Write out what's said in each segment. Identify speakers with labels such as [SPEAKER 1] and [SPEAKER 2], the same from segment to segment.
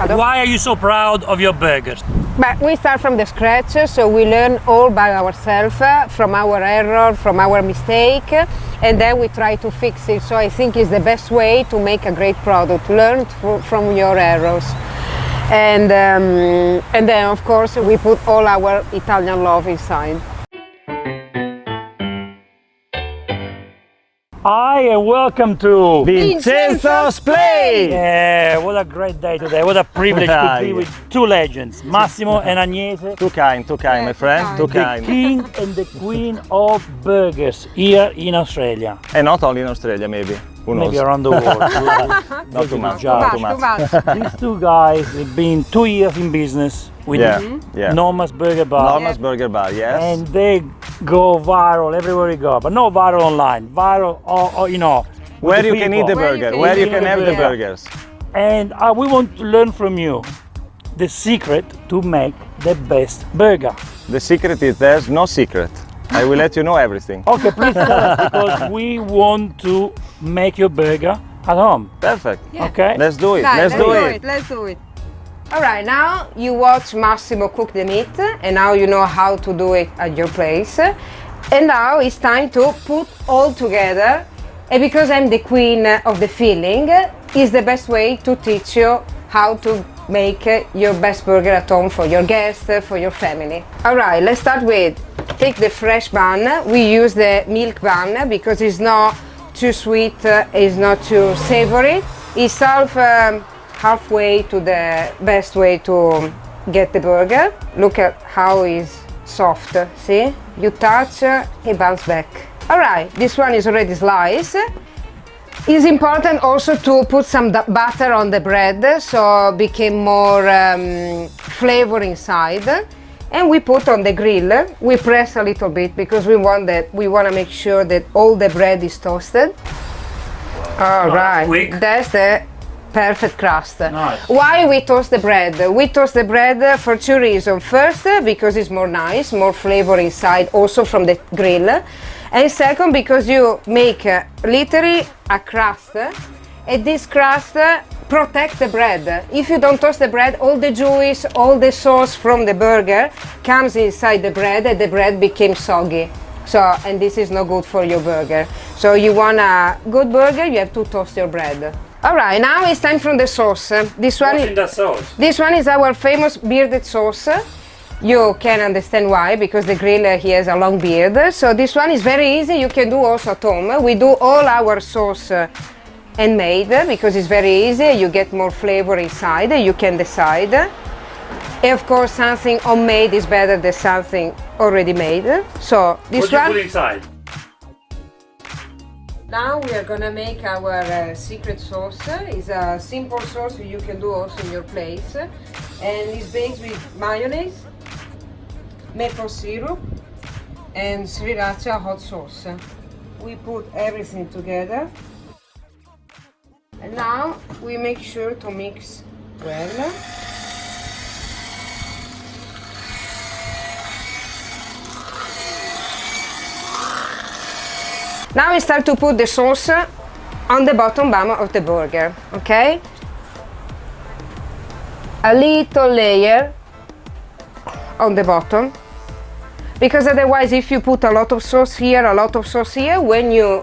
[SPEAKER 1] Why are you so proud of your burgers?
[SPEAKER 2] But we start from the scratch, so we learn all by ourselves, from our error, from our mistake, and then we try to fix it. So I think it's the best way to make a great product. Learn from your errors. And then of course we put all our Italian love inside.
[SPEAKER 1] Hi and welcome to
[SPEAKER 3] Vincenzo's Play!
[SPEAKER 1] Yeah, what a great day today. What a privilege to be with two legends, Massimo and Agnese.
[SPEAKER 3] Too kind, my friend, too
[SPEAKER 1] The
[SPEAKER 3] kind.
[SPEAKER 1] king and the queen of burgers here in Australia.
[SPEAKER 3] And not only in Australia, maybe. Who knows?
[SPEAKER 1] Maybe around the world.
[SPEAKER 3] Not too much.
[SPEAKER 1] job.
[SPEAKER 3] Too much.
[SPEAKER 1] These two guys have been 2 years in business with
[SPEAKER 3] Yeah.
[SPEAKER 1] Norma's Burger Bar.
[SPEAKER 3] Norma's Burger Bar, yes.
[SPEAKER 1] And they go viral everywhere you go, but not viral online, viral, or you know, with
[SPEAKER 3] Where
[SPEAKER 1] the
[SPEAKER 3] you can eat
[SPEAKER 1] people.
[SPEAKER 3] the burger, where you can have the burgers.
[SPEAKER 1] And we want to learn from you the secret to make the best burger.
[SPEAKER 3] The secret is there's no secret. I will let you know everything.
[SPEAKER 1] Okay, please tell us, because we want to make your burger at home.
[SPEAKER 3] Perfect.
[SPEAKER 1] Okay?
[SPEAKER 3] Let's do it.
[SPEAKER 2] Let's
[SPEAKER 3] do it.
[SPEAKER 2] Let's do it. All right, now you watch Massimo cook the meat, and now you know how to do it at your place. And now it's time to put all together. And because I'm the queen of the filling, is the best way to teach you how to make your best burger at home for your guests, for your family. All right, let's start with take the fresh bun. We use the milk bun because it's not too sweet, it's not too savory. It's halfway to the best way to get the burger. Look at how it's soft, see? You touch, it bounces back. All right, this one is already sliced. It's important also to put some butter on the bread, so it became more flavor inside. And we put on the grill. We press a little bit because we want to make sure that all the bread is toasted. All right, that's the perfect crust.
[SPEAKER 1] Nice.
[SPEAKER 2] Why we toast the bread? We toast the bread for two reasons. First, because it's more nice, more flavor inside, also from the grill. And second, because you make literally a crust, and this crust protects the bread. If you don't toast the bread, all the juice, all the sauce from the burger comes inside the bread, and the bread becomes soggy. So, and this is not good for your burger. So you want a good burger, you have to toast your bread. All right, now it's time for the sauce. This one is our famous bearded sauce. You can understand why, because the grill he has a long beard. So this one is very easy, you can do also at home. We do all our sauce handmade because it's very easy, you get more flavor inside, you can decide. And of course something homemade is better than something already made. So this one...
[SPEAKER 1] What do you put inside?
[SPEAKER 2] Now we are gonna make our secret sauce. It's a simple sauce you can do also in your place. And it's based with mayonnaise, maple syrup and Sriracha hot sauce. We put everything together. And now we make sure to mix well. Now we start to put the sauce on the bottom bun of the burger, okay? A little layer on the bottom, because otherwise if you put a lot of sauce here, a lot of sauce here, when you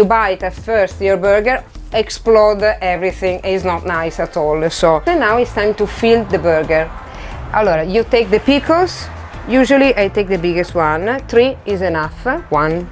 [SPEAKER 2] bite at first your burger, explode everything. It's not nice at all. So now it's time to fill the burger. Allora, you take the pickles. Usually I take the biggest one. 3 is enough. 1,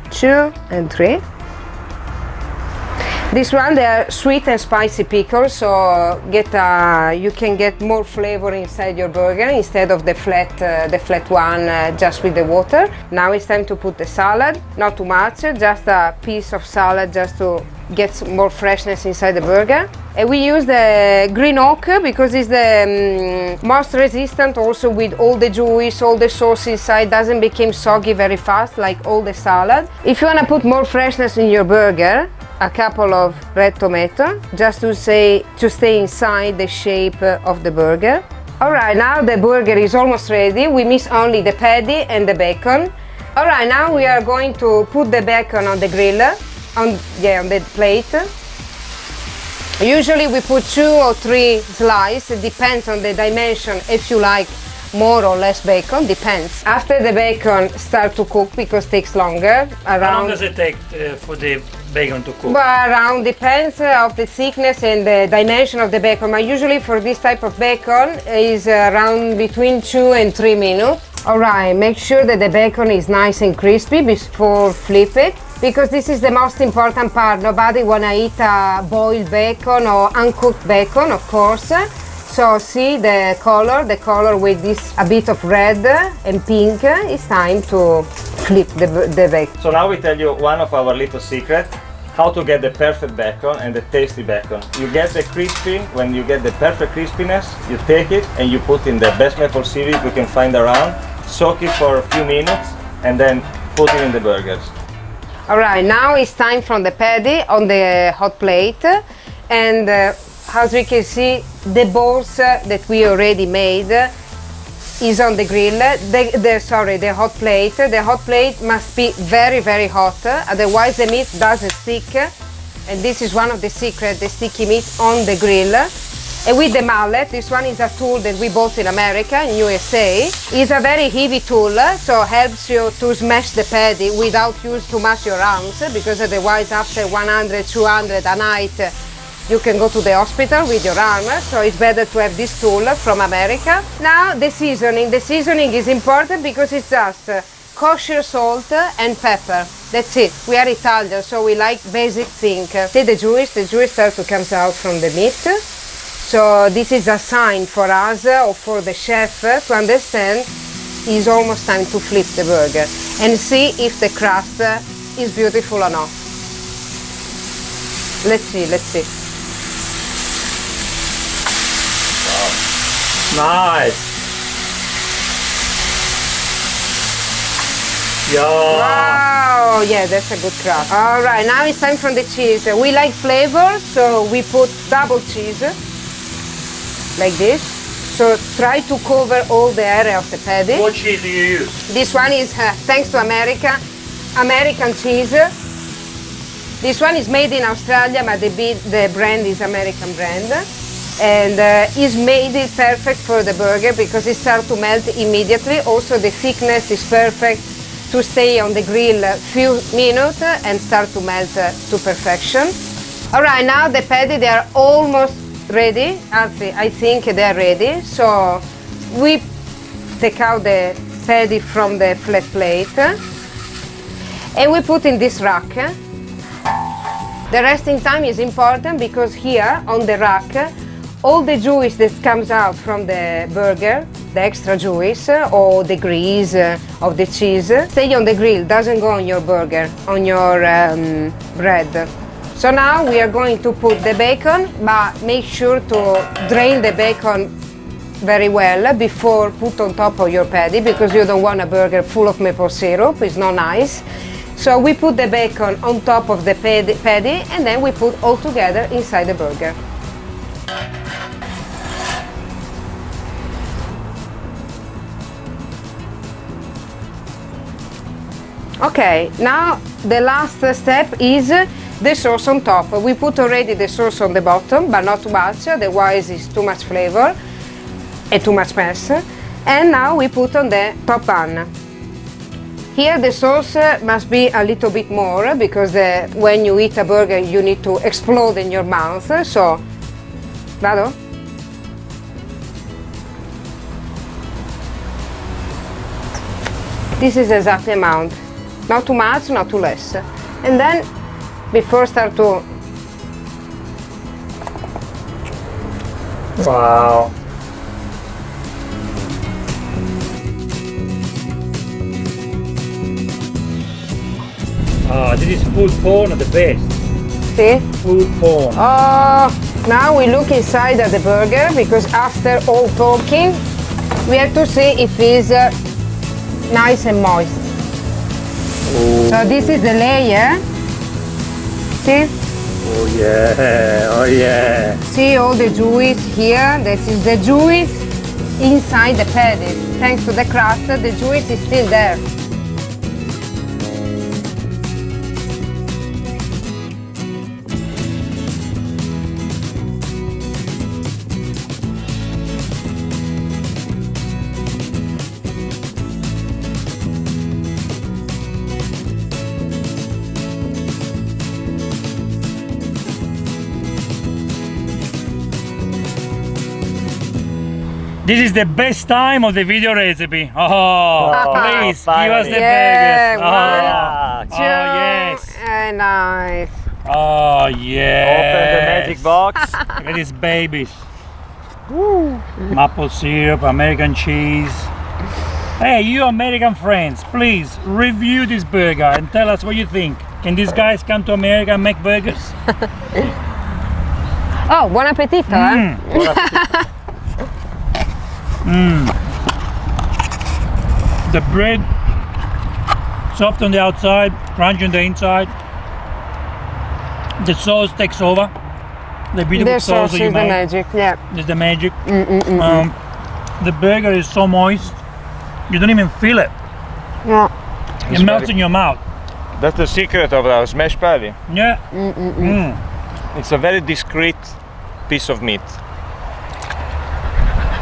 [SPEAKER 2] 2 and 3. This one, they are sweet and spicy pickles, so you can get more flavor inside your burger instead of the flat one just with the water. Now it's time to put the salad, not too much, just a piece of salad just to get more freshness inside the burger. And we use the green ochre because it's the most resistant, also with all the juice, all the sauce inside, doesn't become soggy very fast like all the salad. If you want to put more freshness in your burger, a couple of red tomato just to stay inside the shape of the burger. Alright, now the burger is almost ready. We miss only the patty and the bacon. Alright, now we are going to put the bacon on the grill, on the plate. Usually we put 2 or 3 slices, it depends on the dimension, if you like more or less bacon, depends. After the bacon start to cook, because it takes longer,
[SPEAKER 1] How long
[SPEAKER 2] around,
[SPEAKER 1] does it take for the bacon to cook?
[SPEAKER 2] but around depends of the thickness and the dimension of the bacon, but usually for this type of bacon is around between 2 and 3 minutes. Alright, make sure that the bacon is nice and crispy before flip it, because this is the most important part. Nobody wanna eat a boiled bacon or uncooked bacon, of course. So see the color with this a bit of red and pink. It's time to flip the bacon.
[SPEAKER 3] So now we tell you one of our little secret, how to get the perfect bacon and the tasty bacon. You get the crispy, when you get the perfect crispiness, you take it and you put in the best maple syrup you can find around, soak it for a few minutes and then put it in the burgers.
[SPEAKER 2] Alright, now it's time from the patty on the hot plate, and as we can see, the balls that we already made is on the grill. The hot plate. The hot plate must be very, very hot, otherwise the meat doesn't stick. And this is one of the secrets, the sticky meat on the grill. And with the mallet, this one is a tool that we bought in America, in USA. It's a very heavy tool, so helps you to smash the patty without using too much your arms, because otherwise after 100, 200 a night, you can go to the hospital with your arm, so it's better to have this tool from America. Now the seasoning. The seasoning is important because it's just kosher salt and pepper. That's it. We are Italian, so we like basic things. See the juice starts to come out from the meat. So this is a sign for us or for the chef to understand it's almost time to flip the burger and see if the crust is beautiful or not. Let's see.
[SPEAKER 1] Nice. Yeah.
[SPEAKER 2] Wow, yeah, that's a good crust. All right, now it's time for the cheese. We like flavor, so we put double cheese, like this. So try to cover all the area of the patty.
[SPEAKER 1] What cheese do you use?
[SPEAKER 2] This one is, thanks to America, American cheese. This one is made in Australia, but the brand is American brand. And is made it perfect for the burger because it starts to melt immediately. Also the thickness is perfect to stay on the grill a few minutes and start to melt to perfection. All right, now the patty, they are almost ready. I think they are ready. So we take out the patty from the flat plate and we put in this rack. The resting time is important because here on the rack, all the juice that comes out from the burger, the extra juice or the grease of the cheese, stay on the grill, doesn't go on your burger, on your bread. So now we are going to put the bacon, but make sure to drain the bacon very well before put on top of your patty, because you don't want a burger full of maple syrup, it's not nice. So we put the bacon on top of the patty and then we put all together inside the burger. Okay, now the last step is the sauce on top. We put already the sauce on the bottom, but not too much, otherwise it's too much flavor and too much mess. And now we put on the top bun. Here the sauce must be a little bit more, because when you eat a burger you need to explode in your mouth. So, vado? This is the exact amount. Not too much, not too less. And then, before start to...
[SPEAKER 1] Wow. Oh, this is food porn at the best.
[SPEAKER 2] See?
[SPEAKER 1] Food porn.
[SPEAKER 2] Oh, now we look inside at the burger, because after all talking, we have to see if it's nice and moist.
[SPEAKER 1] Oh.
[SPEAKER 2] So this is the layer. See?
[SPEAKER 1] Oh yeah, oh yeah.
[SPEAKER 2] See all the juice here? This is the juice inside the patty. Thanks to the crust, the juice is still there.
[SPEAKER 1] This is the best time of the video recipe. Oh, please give us the
[SPEAKER 2] Yeah,
[SPEAKER 1] burgers.
[SPEAKER 2] one,
[SPEAKER 1] Oh, yes.
[SPEAKER 2] Nice.
[SPEAKER 1] Oh, yes.
[SPEAKER 3] Open the magic box.
[SPEAKER 1] Look at these babies. Maple syrup, American cheese. Hey, you American friends, please review this burger and tell us what you think. Can these guys come to America and make burgers?
[SPEAKER 2] Oh, buon appetito, eh?
[SPEAKER 1] The bread, soft on the outside, crunchy on the inside. The sauce takes over. The beautiful
[SPEAKER 2] The
[SPEAKER 1] sauce
[SPEAKER 2] sauce
[SPEAKER 1] that you
[SPEAKER 2] is the
[SPEAKER 1] make.
[SPEAKER 2] magic, yeah.
[SPEAKER 1] Is the magic. The burger is so moist, you don't even feel it.
[SPEAKER 2] Yeah.
[SPEAKER 1] It melts in your mouth.
[SPEAKER 3] That's the secret of our smash patty.
[SPEAKER 1] Yeah.
[SPEAKER 3] It's a very discreet piece of meat.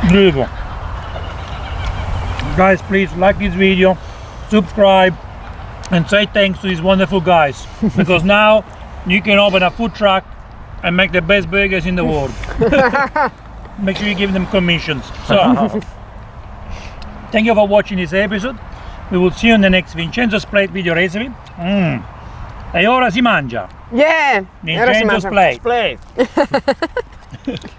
[SPEAKER 1] Beautiful. Guys, please like this video, subscribe, and say thanks to these wonderful guys. Because now you can open a food truck and make the best burgers in the world. Make sure you give them commissions. So, thank you for watching this episode. We will see you in the next Vincenzo's Plate video recipe. E ora si mangia.
[SPEAKER 2] Yeah. Ora si
[SPEAKER 1] Vincenzo's
[SPEAKER 2] mangia.
[SPEAKER 1] Plate.
[SPEAKER 3] Plate.